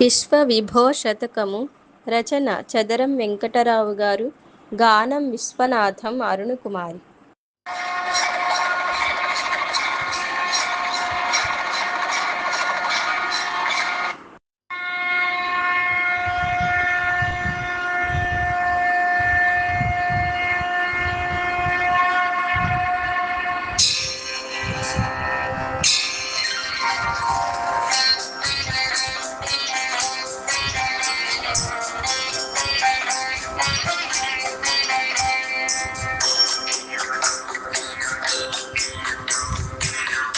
విశ్వ విభో శతకము రచన చదరం వెంకటరావు గారు. గానం విశ్వనాథం అరుణకుమారి.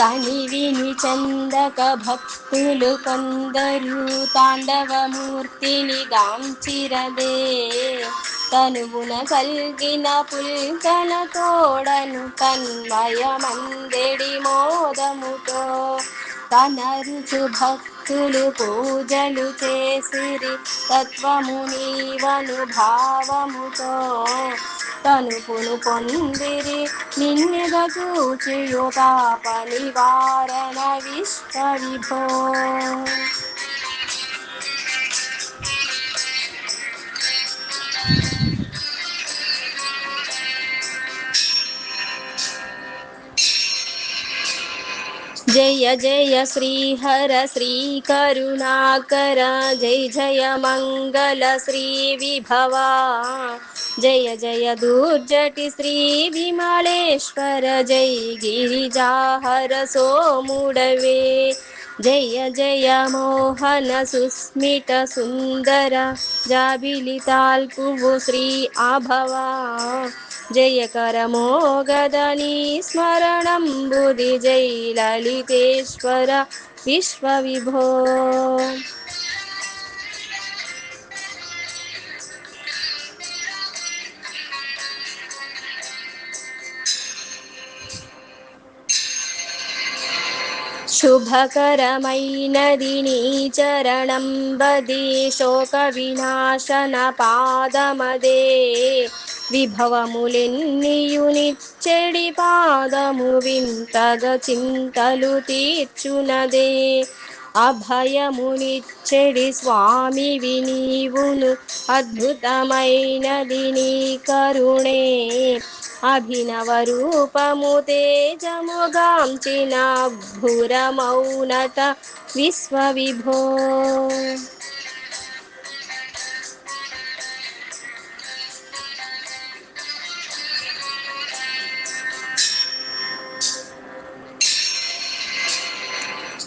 కనివిని చందక భక్తులు కొందరు తాండవమూర్తిని గాంచిరదే. తనువున కల్గిన పుల్కల తోడను తన్మయమందెడి మోదముతో తనరుచు భక్తులు పూజలు చేసిరి తత్వము నీవను భావముతో. తనుపును పొందిరి నిన్నెగ చూచియు తాప నివారణ విశ్వ విభో. జయ జయ శ్రీహర శ్రీ కరుణాకర జయ జయ మంగళ శ్రీ విభవా. జయ జయ దుర్జటి శ్రీ విమలేశ్వర జై గిరిజాహర సోముడవే. జయ జయ మోహన సుస్మిత సుందర జాబిలితాల్పువు శ్రీ అభవా. జయ కరమోగదని స్మరణంబుది జై లలితేశ్వర విశ్వ విభో. శుభకరమైనది నీ చరణంబది శోక వినాశన పాదమదే. విభవములెన్నియునిచ్చెడి పాదము వింతగ చింతలు తీర్చునదే. అభయమునిచ్చెడి స్వామివి నీవును అద్భుతమైనది నీ కరుణే. అభినవ రూపము తేజముగాంచిన భురమౌనత విశ్వ విభో.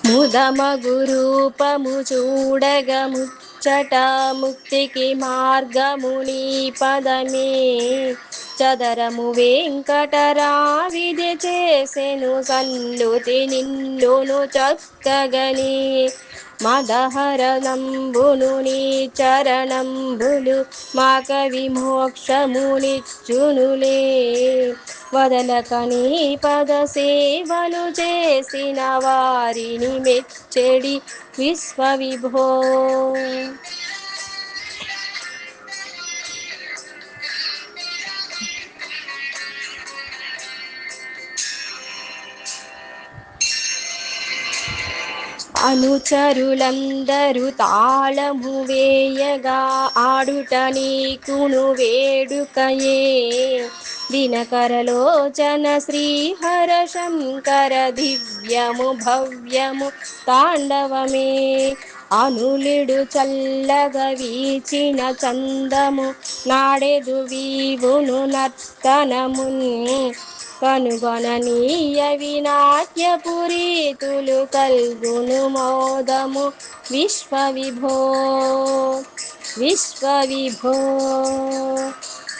ముదమగు రూపము చూడగ ముచ్చట ముక్తికి మార్గము నీ పదమే. చదరము వెంకటరావిది చేసెను సన్నుతి నిన్నును చక్కగని. మదహరణంబును నీ చరణంబులు మాక విమోక్షమునిచ్చునులే. వదలక నీ పద సేవలు చేసిన వారిని మెచ్చెడి విశ్వ విభో. అనుచరులందరూ తాళము వేయగా ఆడుట నీకును వేడుకయే. దినకరలోచన శ్రీహర శంకర దివ్యము భవ్యము తాండవమే. అనులిడు చల్లగా వీచిన చందము నాడెదు వీవును నర్తనమున్. కనుగొననీయ వినాట్యపురీతులు కల్గును మోదము విశ్వ విభో. విశ్వ విభో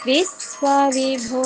విశ్వ విభో.